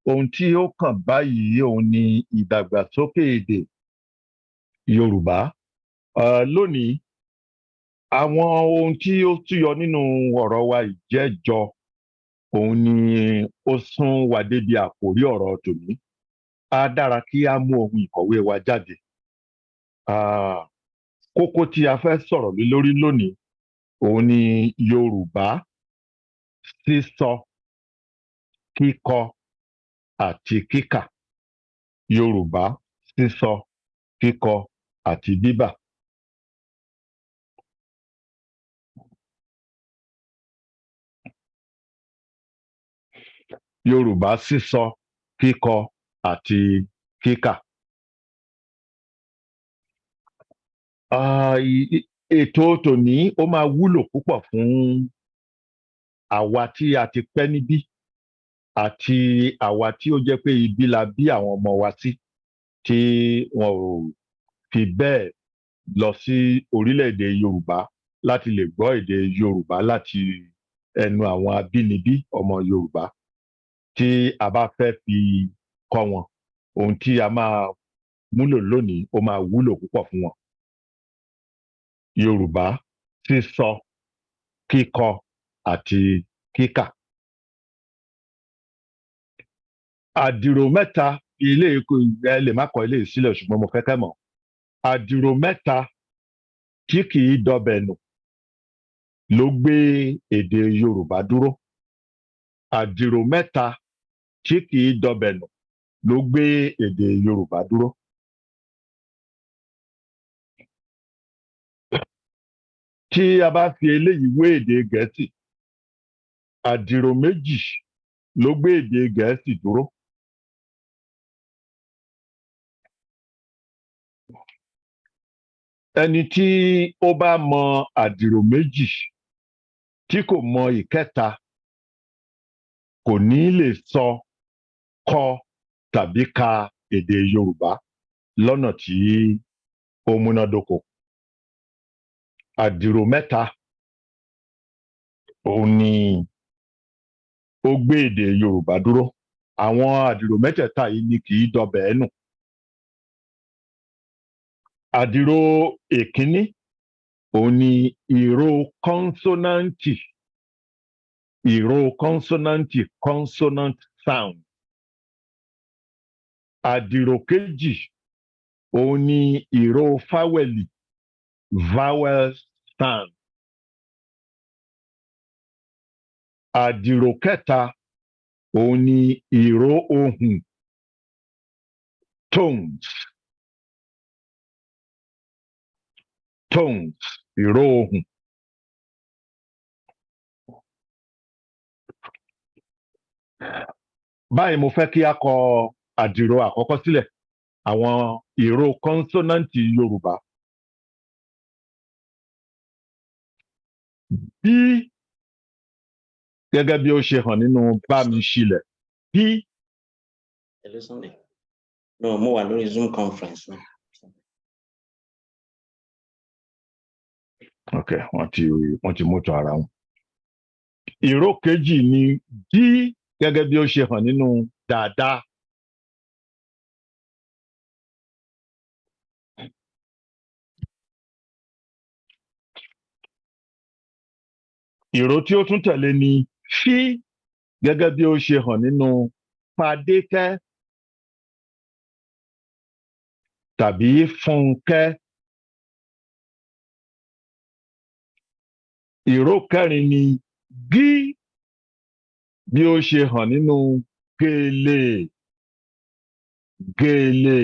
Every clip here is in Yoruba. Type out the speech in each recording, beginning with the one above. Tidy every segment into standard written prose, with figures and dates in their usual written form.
ohun tí ó kàn báyìí òun ni ìdàgbàsókè èdè Yorùbá. Lónìí, àwọn ohun tí ó túyọ nínú ọ̀rọ̀ wa ìjẹ́jọ òun ni ó sún wa débi àkórí ọ̀rọ̀ tòní. Á dára kí á mú ohun ìkọ̀wé wa jáde. Kókó tí a fẹ́ sọ̀rọ̀ lé lórí lónìí òun ni Yorùbá, sísọ, kíkọ àti kíkà. Yorùbá, sísọ, kíkọ àti bíbà. Yorùbá, sísọ, kíkọ àti kíkà. Ètò tòní ó máa wúlò púpọ̀ fún àwa tí a ti pẹ́ níbí àti àwa tí ó jẹ́ pé ibí la bí àwọn ọmọ wa sí, tí wọn ò fi bẹ́ẹ̀ lọ sí orílẹ̀-èdè Yorùbá láti lè gbọ́ èdè Yorùbá láti ẹnu àwọn abínibí ọmọ Yorùbá. Tí a bá fẹ́ fi kọ́ wọn, ohun tí a máa múlò lónìí ó máa wúlò púpọ̀ fún wọn. Yorùbá, sísọ, kíkọ àti kíkà. Àdìrò mẹ́ta, ilé ẹ lè má kọ ilé sílẹ̀ ṣùgbọ́n mo fẹ́ kẹ́ mọ̀. Àdìrò mẹ́ta tí kì í dọbẹ̀ nù ló gbé èdè Yorùbá dúró. Àdìrò mẹ́ta tí kì í dọbẹ̀ nù ló gbé èdè Yorùbá dúró. Tí a bá fi eléyìí wé èdè Gẹ̀ẹ́sì, àdìrò méjì ló gbé èdè Gẹ̀ẹ́sì dúró. Ẹni tí ó bá mọ àdìrò méjì tí kò mọ ìkẹta kò ní lè sọ, kọ tàbí ka èdè Yorùbá lọ́nà tí ó múnádóko. Àdìrò mẹ́ta òun ni ó gbé èdè Yorùbá dúró. Àwọn àdìrò mẹ́tẹ̀ẹ̀ta yìí ni kì í dọbẹ̀ nù. Àdìrò èkíní òun ni ìró kọ́nsọ́náǹtì. Ìró kọ́nsọ́náǹtì, consonant sound. Àdìrò kejì òun ni ìró fáwẹ̀lì, vowel sound. Àdìrò kẹta òun ni ìró ohùn, tones. Tones, ìró ohùn. Báyìí mo fẹ́ kí a kọ àdìrò àkọ́kọ́ sílẹ̀, àwọn ìró kọ́nsọ́náǹtì Yorùbá. Bí gẹ́gẹ́ bí ó ṣe hàn nínú Bamisile. Bí. Hello, Sunday. No, mo wà lórí Zoom conference. No. Okay, wọ́n ti mọ́tò ara wọn. Ìró kejì ni dí gẹ́gẹ́ bí ó ṣe hàn nínú dáadáa. Ìró tí ó tún tẹ̀lé ni fí gẹ́gẹ́ bí ó ṣe hàn nínú Fadékẹ́ tàbí Fúnkẹ́. Ìró kẹrin ni gí bí ó ṣe hàn nínú Gèlè. Gèlè.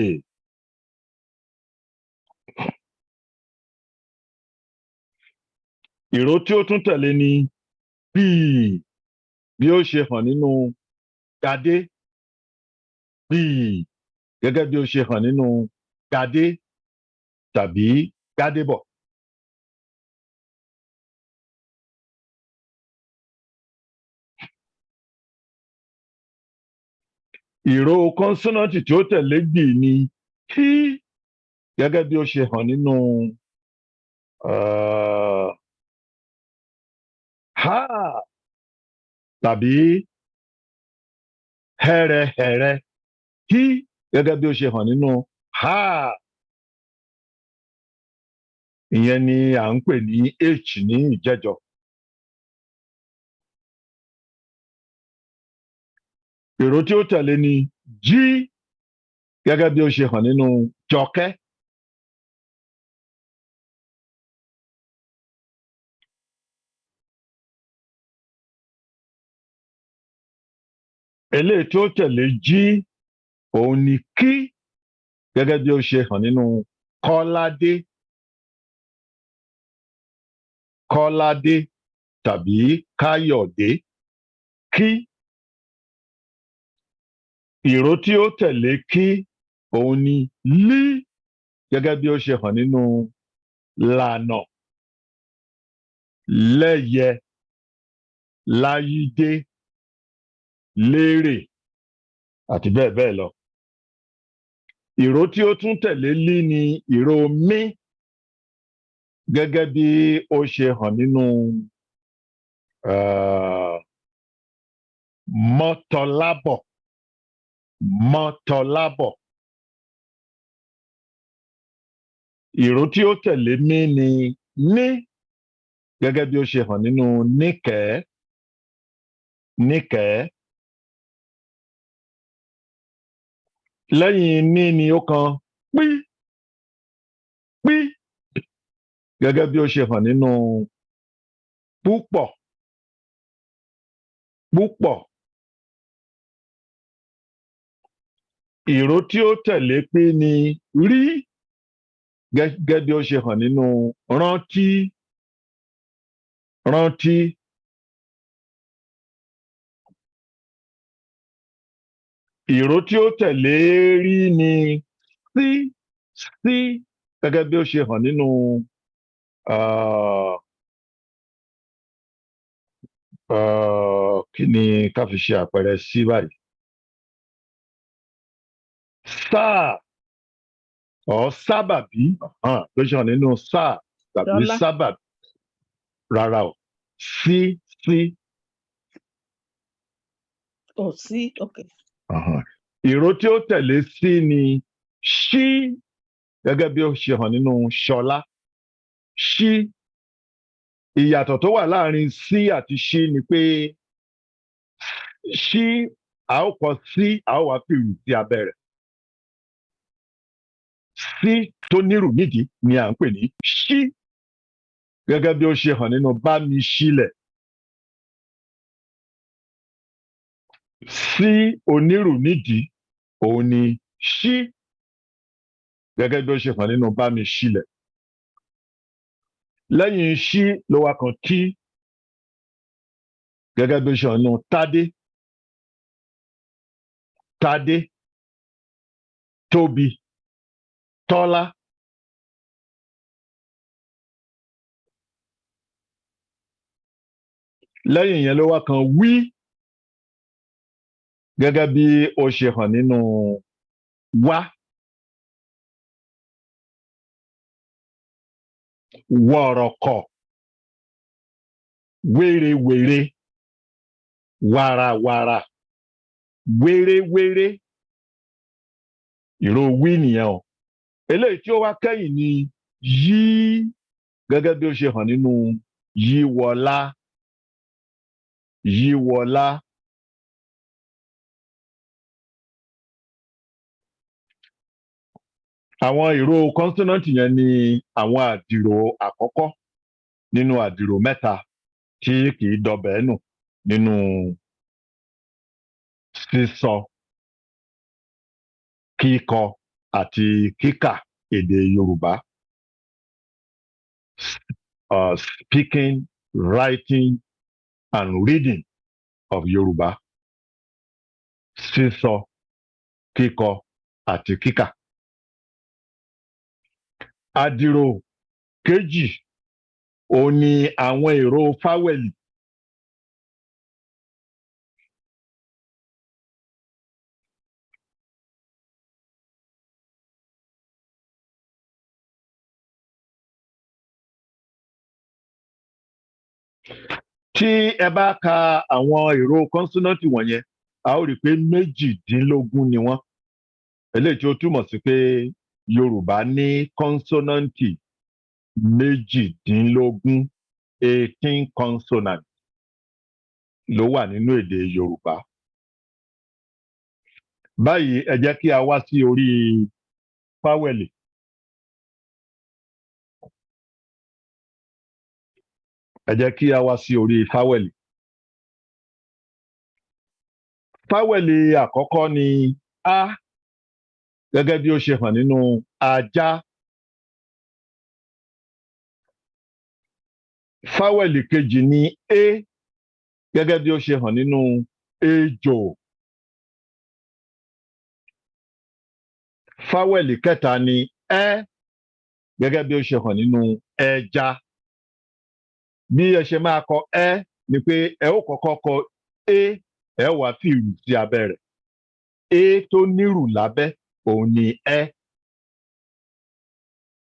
Ìró tí ó tún tẹ̀lé ni bí ó ṣe hàn nínú Gadé. Bí gẹ́gẹ́ bí ó ṣe hàn nínú Gadé tàbí Gádébọ̀. Ìró kọ́nsọ́náǹtì tí ó tẹ̀lé gbì ni kí gẹ́gẹ́ bí ó ṣe hàn nínú ha tàbí hẹ́rẹ́hẹ́rẹ́ hí gẹ́gẹ́ bí ó ṣe hàn nínú ha. Ìyẹn ni à ń pè ní h ní ìjẹ́jọ. Ìró tí ó tẹ̀lé ni jí gẹ́gẹ́ bí ó ṣe hàn nínú jọkẹ́. Eléyìí tí ó tẹ̀lé jí òun ni kí gẹ́gẹ́ bí ó ṣe hàn nínú kọ́ládé. Kọ́ládé tàbí káyọ̀dé kí. Ìró tí ó tẹ̀lé kí òun ni lí gẹ́gẹ́ bí ó ṣe hàn nínú lànà, lẹ́yẹ, láyídé, lérè àti bẹ́ẹ̀ bẹ́ẹ̀ lọ. Ìró tí ó tún tẹ̀lé lí ni ìró mí gẹ́gẹ́ bí ó ṣe hàn nínú mọ́tọlábọ̀. Mọ́tọlábọ̀. Ìró tí ó tẹ̀lé mí ni ní gẹ́gẹ́ bí ó ṣe hàn nínú níkẹ̀ẹ́. Níkẹ̀ẹ́. Lẹ́yìn ní ni ó kan pí. Pí gẹ́gẹ́ bí ó ṣe hàn nínú púpọ̀. Púpọ̀. Ìró tí ó tẹ̀lé pí ni rí gẹ́gẹ́ bí ó ṣe hàn nínú rántí. Rántí. Ìró tí ó tẹ̀lé rí ni sí. Sí gẹ́gẹ́ bí ó ṣe hàn nínú kí ni ká fi ṣe àpẹẹrẹ sí báyìí. Sáà ọ̀ sábàbí ló ṣe hàn nínú sáà tàbí sábàbí. Rárá o. Sí sí. Oh, sí, okay. Ìró tí ó tẹ̀lé sí ni ṣí gẹ́gẹ́ bí ó ṣe hàn nínú ṣọlá. Ṣí. Ìyàtọ̀ tó wà láàrin sí àti ṣí ni pé ṣí a ó kọ sí a ó wá fìrù sí abẹ́ rẹ̀. Sí tó nírù nídìí ni à ń pè ní ṣí gẹ́gẹ́ bí ó ṣe hàn nínú Bamisile. Sí onírù nídìí òun ni ṣí gẹ́gẹ́ bí ó ṣe hàn nínú Bamisile. Lẹ́yìn ṣí ló wá kan kí gẹ́gẹ́ bí ó ṣe hàn nínú tádé. Tádé. Tóbi. Tọ́lá. Lẹ́yìn yẹn ló wá kan wí gẹ́gẹ́ bí ó ṣe hàn nínú wá. Wọ̀rọ̀kọ̀. Wérewère. Wàràwàrà. Wérewére. Ìró wí nìyẹn o. Eléyìí tí ó wá kẹ́yìn ni yí gẹ́gẹ́ bí ó ṣe hàn nínú yíwọlá. Yíwọlá. Àwọn ìró consonant yẹn ni àwọn àdìrò àkọ́kọ́ nínú àdìrò mẹ́ta tí kì í dọbẹ̀ nù nínú sísọ, kíkọ àti kíkà èdè Yorùbá. Speaking, writing and reading of Yoruba. Sísọ, kíkọ àti kíkà. Àdìrò kejì òun ni àwọn ìró fáwẹ̀lì. Tí ẹ bá ka àwọn ìró consonant wọ̀nyẹn a ó rí pé méjìdínlógún ni wọ́n eléyìí tí ó túmọ̀ sí pé Yorùbá ní kọ́nsọ́nàǹtì méjìdínlógún 18 consonant ló wà nínú èdè Yorùbá. Báyìí ẹ jẹ́ kí a wá sí orí fáwẹ̀lì. Ẹ jẹ́ kí a wá sí orí fáwẹ̀lì. Fáwẹ̀lì àkọ́kọ́ ni a gẹ́gẹ́ bí ó ṣe hàn nínú ajá. Fáwẹ̀lì kejì ni e gẹ́gẹ́ bí ó ṣe hàn nínú ejò. Fáwẹ̀lì kẹta ni ẹ gẹ́gẹ́ bí ó ṣe hàn nínú ẹja. Bí ẹ ṣe máa kọ ẹ ni pé ẹ ó kọ́kọ́ kọ ẹ wá fi ìrù sí abẹ́ rẹ̀. E tó nírù lábẹ́ òun ni ẹ.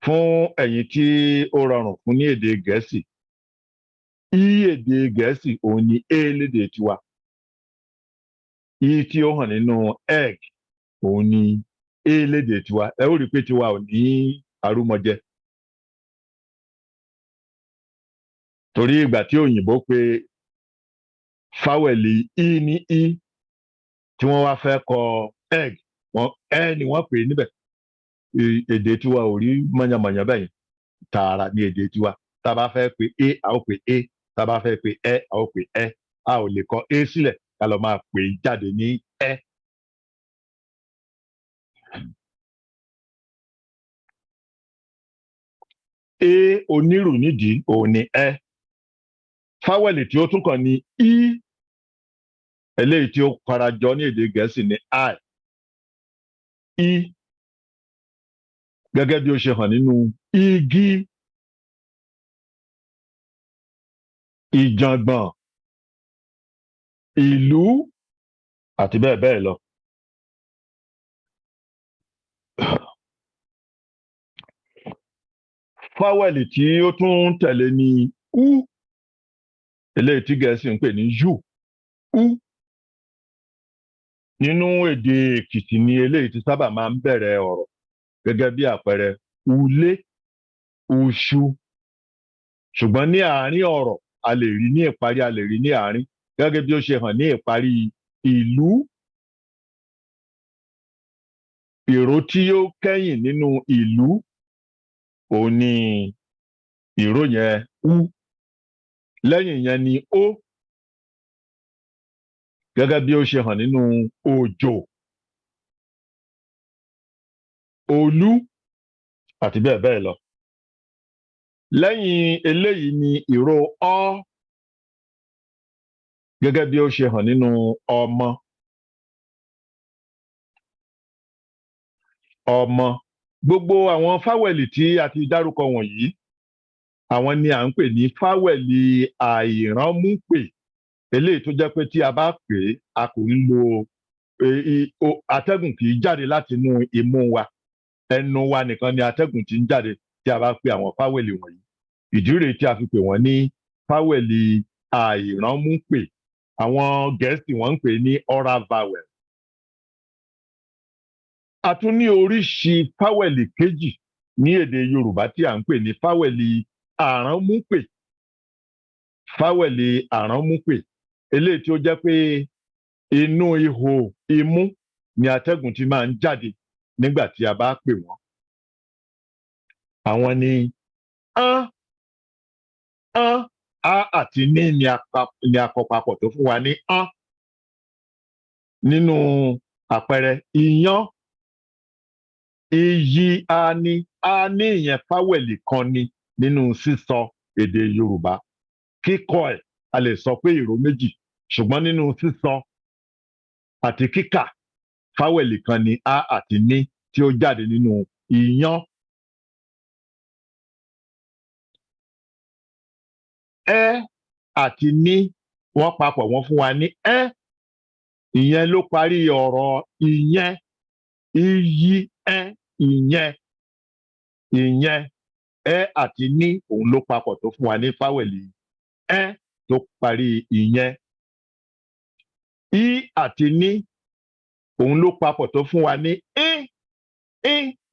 Fún ẹ̀yin tí ó rọrùn fún ní èdè Gẹ̀ẹ́sì, i èdè Gẹ̀ẹ́sì òun ni e lédè tiwa. I tí ó hàn nínú egg òun ni e lédè tiwa. Ẹ ó rí i pé tiwa ò ní arúmọjẹ. Torí ìgbà tí òyìnbó pè fáwẹ̀lì i ní i tí wọ́n wá fẹ́ kọ egg ẹ ni wọ́n pè níbẹ̀. Èdè tiwa ò rí mọ̀nyàmọ̀nyà bẹ́ẹ̀ tààrà ní èdè tiwa. Tá a bá fẹ́ pe e a ó pe e, tá a bá fẹ́ pe ẹ a ó pe ẹ. A ò lè kọ e sílẹ̀ ká lọ máa pè jáde ní ẹ. E onírù nídìí òun ni ẹ. Fáwẹ̀lì tí ó tún kàn ní i eléyìí tí ó farajọ ní èdè Gẹ̀ẹ́sì ní i. I gẹ́gẹ́ bí ó ṣe hàn nínú igi, ìjàngbọ̀n, ìlú àti bẹ́ẹ̀ bẹ́ẹ̀ lọ. Fáwẹ̀lì tí ó tún tẹ̀lé ní u eléyìí tí Gẹ̀ẹ́sì ń pè ní u. Nínú èdè Èkìtì ni eléyìí tí sábà máa ń bẹ̀rẹ̀ ọ̀rọ̀ gẹ́gẹ́ bí àpẹẹrẹ ulé, uṣu. Ṣùgbọ́n ní àárín ọ̀rọ̀ a lè rí ní ìparí, a lè rí ní àárín gẹ́gẹ́ bí ó ṣe hàn ní ìparí ìlú. Ìró tí ó kẹ́yìn nínú ìlú òun ni ìró yẹn u. Lẹ́yìn yẹn ni ó gẹ́gẹ́ bí ó ṣe hàn nínú òjò, olú àti bẹ́ẹ̀ bẹ́ẹ̀ lọ. Lẹ́yìn eléyìí ni ìró ọ gẹ́gẹ́ bí ó ṣe hàn nínú ọmọ. Ọmọ. Gbogbo àwọn fáwẹ̀lì tí a ti dárúkọ wọ̀nyí, àwọn ni à ń pè ní fáwẹ̀lì àìránmúpè. Eléyìí tó jẹ́ pé tí a bá pè é, a kò ń lo atẹ́gùn kì í jáde láti inú imú wa. Ẹnu wa nìkan ni atẹ́gùn ti ń jáde tí a bá pe àwọn fáwẹ̀lì wọ̀nyí. Ìdí rèé tí a fi pè wọ́n ní fáwẹ̀lì àìránmúpè. Àwọn Gẹ̀ẹ́sì wọ́n ń pè ní oral vowel. A tún ní oríṣi fáwẹ̀lì kejì ní èdè Yorùbá tí à ń pè ní fáwẹ̀lì àránmúpè. Fáwẹ̀lì àránmúpè eléyìí tí ó jẹ́ pé inú ihò imú ni atẹ́gùn ti máa ń jáde nígbà tí a bá pè wọ́n. Àwọn ni án, a àti ní ni akọ papọ̀ tó fún wa ní án. Nínú àpẹẹrẹ iyán, iyì a ní ìyẹn fáwẹ̀lì kan ni nínú sísọ èdè Yorùbá. Kíkọ ẹ̀ a lè sọ pé ìró méjì, ṣùgbọ́n nínú sísọ àti kíkà fáwẹ̀lì kan ni a àti ní tí ó jáde nínú iyán. Ẹ àti ní wọ́n papọ̀ wọ́n fún wa ní ẹ́. Ìyẹn ló parí ọ̀rọ̀ ìyẹn. Iyì ẹ ìyẹn. Ìyẹn ẹ àti ní òun ló papọ̀ tó fún wa ní fáwẹ̀lì ẹ tó parí ìyẹn. i àti ní òun ló papọ̀ tó fún wa ní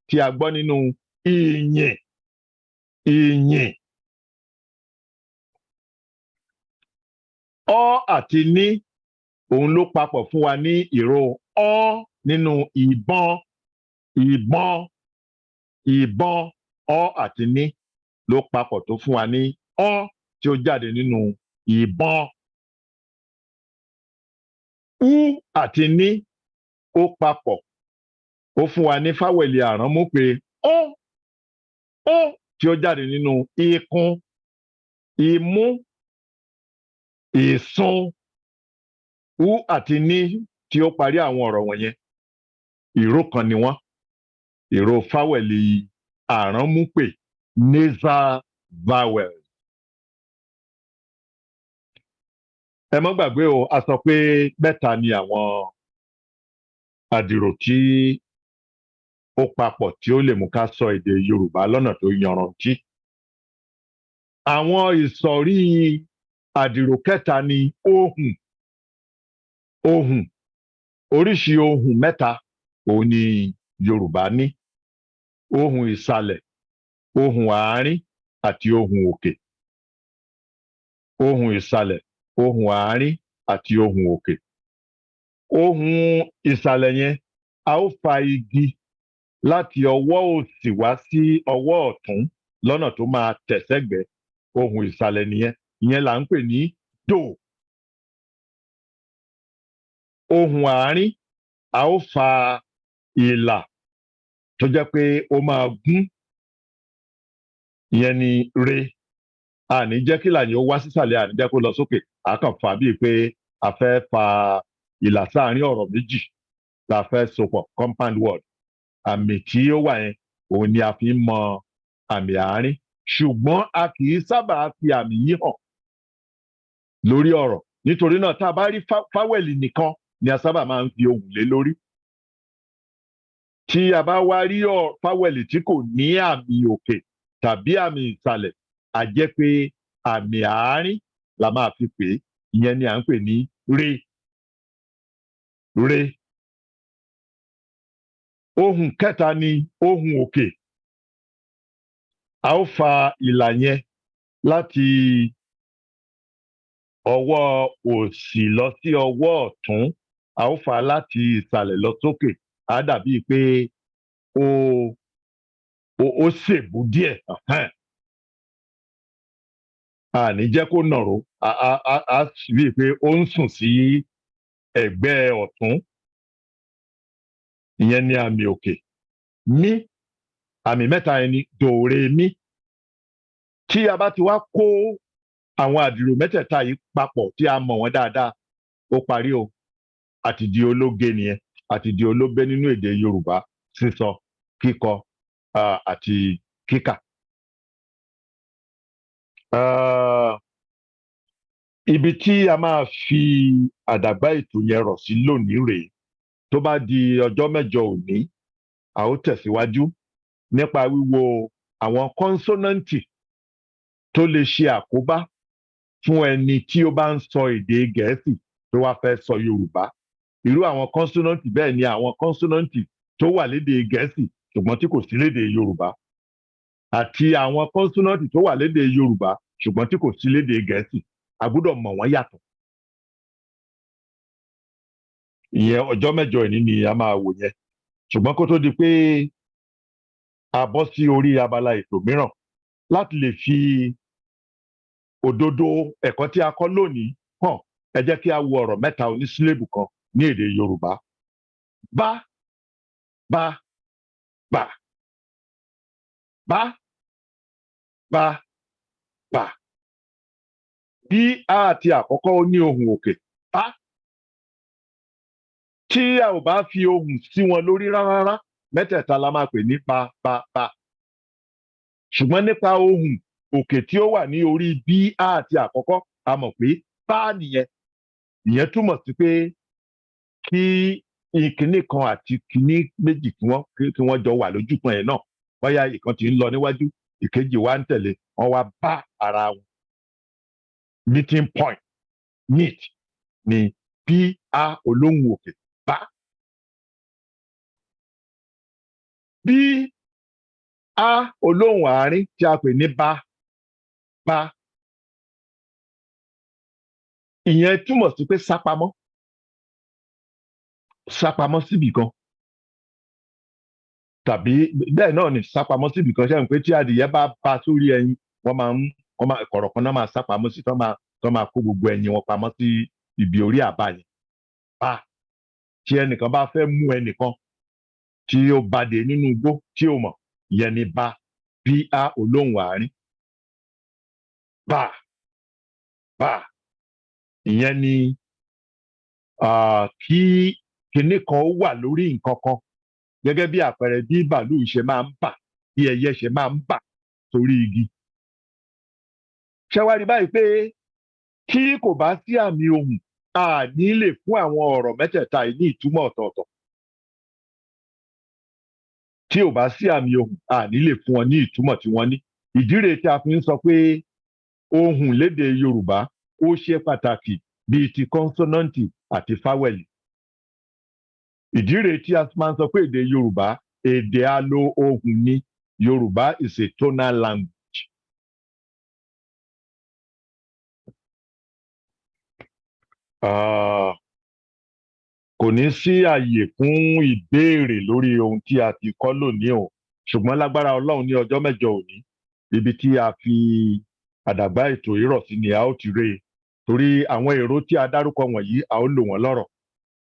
tí a gbọ́ nínú ìyìn ìyìn. ọ àti ní òun ló papọ̀ fún wa ní ìró ọ nínú ìbọn ìbọn ìbọn. ọ àti ní ló papọ̀ tó fún wa ní ọ tí ó jáde nínú ìbọn. u àti ní ó papọ̀ ó fún wa ní fáwẹ̀lì àránmúpè ó tí ó jáde nínú ikùn imú ìsun. u àti ní tí ó parí àwọn ọ̀rọ̀ wọ̀nyẹn ìró kan ni wọ́n, ìró fáwẹ̀lì àránmúpè nasal vowels. ẹ má gbàgbé o, a sọ pé mẹ́ta ni àwọn àdìrò tí ó papọ̀ tí ó lè mú ká sọ èdè Yorùbá lọ́nà tó yanrantí. àwọn ìsọ̀rí àdìrò kẹta ni ohùn. ohùn oríṣi ohùn mẹ́ta òun ni Yorùbá ní: ohùn ìsàlẹ̀, ohùn àárín àti ohùn òkè. ohùn ìsàlẹ̀, ohùn àárín àti ohùn òkè. ohùn ìsàlẹ̀ yẹn a ó fa igi láti ọwọ́ òsì wá sí ọwọ́ ọ̀tún lọ́nà tó máa tẹ̀ sẹ́gbẹ̀ẹ́. ohùn ìsàlẹ̀ nìyẹn, ìyẹn là ń pè ní do. ohùn àárín a ó fa ìlà tó jẹ́ pé ó máa gún, ìyẹn ni re. àní jẹ́ kí ìlà yẹn ó wá sísàlẹ̀, àní jẹ́ kó lọ sókè, a kàn fà bíi pé a fẹ́ fa ìlà sáàárín ọ̀rọ̀ méjì la fẹ́ sopọ̀, compound word. àmì tí ó wà yẹn òun ni a fi ń mọ àmì àárín, ṣùgbọ́n a kì í sábà fi àmì yìí hàn lórí ọ̀rọ̀. nítorí náà tá a bá rí fáwẹ̀lì nìkan ni a sábà máa ń fi ohùn lé lórí. tí a bá wá rí fáwẹ̀lì tí kò ní àmì òkè tàbí àmì ìsàlẹ̀, a jẹ́ pé àmì àárín la máa fi pè é, ìyẹn ni à ń pè ní re. re. ohùn kẹta ni ohùn òkè. a ó fa ìlà yẹn láti ọwọ́ òsì lọ sí ọwọ́ ọ̀tún, a ó fa láti ìsàlẹ̀ lọ sókè. á dàbí pé ó ṣèbú díẹ̀. àní jẹ́ kó nàró, a rí i pé ó ń sùn sí ẹ̀gbẹ́ ọ̀tún, ìyẹn ni àmì òkè. mí, àmì mẹ́ta yẹn ni do re mí. tí a bá ti wá kó àwọn àdìrò mẹ́tẹ̀ẹ̀ta yìí papọ̀ tí a mọ̀ wọ́n dáadáa, ó parí o. àti di ológe nìyẹn, àti di olóbé nínú èdè Yorùbá: sísọ, kíkọ àti kíkà. ibi tí a máa fi àdàgbà ètò yẹn rọ̀ sí lónìí rèé. tó bá di ọjọ́ mẹ́jọ òní, a ó tẹ̀síwájú nípa wíwo àwọn kọ́nsọ́nàǹtì tó lè ṣe àkóbá fún ẹni tí ó bá ń sọ èdè Gẹ̀ẹ́sì tó wá fẹ́ sọ Yorùbá. irú àwọn kọ́nsọ́nàǹtì bẹ́ẹ̀ ni àwọn kọ́nsọ́nàǹtì tó wà lédè Gẹ̀ẹ́sì ṣùgbọ́n tí kò sí lédè Yorùbá, àti àwọn kọ́nsọ́nàǹtì tó wà lédè Yorùbá ṣùgbọ́n tí kò sí lédè Gẹ̀ẹ́sì. a gbọ́dọ̀ mọ̀ wọ́n yàtọ̀. ìyẹn ọjọ́ mẹ́jọ ìní ni a máa wò yẹn. ṣùgbọ́n kó tó di pé a bọ́ sí orí abala ètò mìíràn, láti lè fi òdodo ẹ̀kọ́ tí a kọ́ lónìí hàn, ẹ jẹ́ kí a wo ọ̀rọ̀ mẹ́ta onísílébù kan ní èdè Yorùbá. bá bá bá bá bá bá. bí a àti àkọ́kọ́ ó ní ohùn òkè bá. tí a ò bá fi ohùn sí wọn lórí rárá, mẹ́tẹ̀ẹ̀ta la máa pè ní bá bá bá. ṣùgbọ́n nípa ohùn òkè tí ó wà ní orí bí a àti àkọ́kọ́, a mọ̀ pé bá nìyẹn. ìyẹn túmọ̀ sí pé kí ìkíní kan àti kíní méjì kí wọ́n jọ wà lójú kan yẹn náà, bóyá ìkan tí ń lọ níwájú, ìkejì wá ń tẹ̀lé, wọ́n wá bá ara wọn. meeting point, meet ni bí a olóhùn òkè bá. Bí a olóhùn àárín tí a pè ní bá bá, ìyẹn túmọ̀ sí pé sápamọ́ síbì kan, tàbí bẹ́ẹ̀ náà ni sápamọ́ síbì kan. Ṣé pé tí adìyẹ bá bá sórí ẹyin, wọ́n máa kọ̀rọ̀ kan náà máa sápamọ́ sí, tán máa kó gbogbo ẹyin wọn pamọ́ sí ibi orí àbá yẹn. Bá tí ẹnìkan bá fẹ́ mú ẹnìkan tí ó bàdé nínú igbó tí ó mọ̀, ìyẹn ni bá bí a olóhùn àárín. Bá ìyẹn ni kí kinní kan ó wà lórí nǹkan kan, gẹ́gẹ́ bí àpẹẹrẹ bí bàálù ṣe máa ń bà, bí ẹyẹ ṣe máa ń bà sórí igi. Ṣé wá rí báyìí pé tí kò bá sí àmì ohùn, a ní lè fún àwọn ọ̀rọ̀ mẹ́tẹ̀ẹ̀ta yìí ní ìtumọ̀ ọ̀tọ̀ọ̀tọ̀. Tí ò bá sí àmì ohùn, a ní lè fún wọn ní ìtumọ̀ tí wọ́n ní. Ìdí rèé tí a fi ń sọ pé ohùn lédè Yorùbá ó ṣe pàtàkì bíi ti kọ́nsọ́nọ́ǹtì àti fáwẹ̀lì. Ìdí rèé tí a máa ń sọ pé èdè Yorùbá èdè alo ohùn ni. Yorùbá is a tonal language. Kò ní sí àyè fún ìbéèrè lórí ohun tí a ti kọ́ lónìí o, ṣùgbọ́n lágbára Ọlọ́run ní ọjọ́ mẹ́jọ òní, ibi tí a fi àdàgbà ètò ìrọ̀ sí ni a ó ti rè é. Torí àwọn èrò tí a dárúkọ wọ̀nyí, a ó lò wọ́n lọ́rọ̀,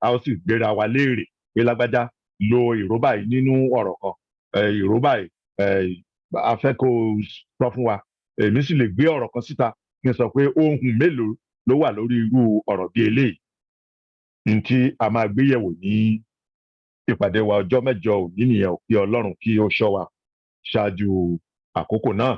a ó sì gbéra wa léèrè pé lágbájá lo ìró báyìí nínú ọ̀rọ̀ kan, ìró báyìí a fẹ́ kó sọ fún wa. Èmi sì lè gbé ọ̀rọ̀ kan síta kí n sọ pé ohùn mélòó ló wà lórí irú ọ̀rọ̀ bí eléyìí. Ní tí a máa gbé yẹ̀wò ní ìpàdé wa ọjọ́ mẹ́jọ òní nìyẹn, kí Ọlọ́run kí ó ṣọ́ wa ṣáájú àkókò náà.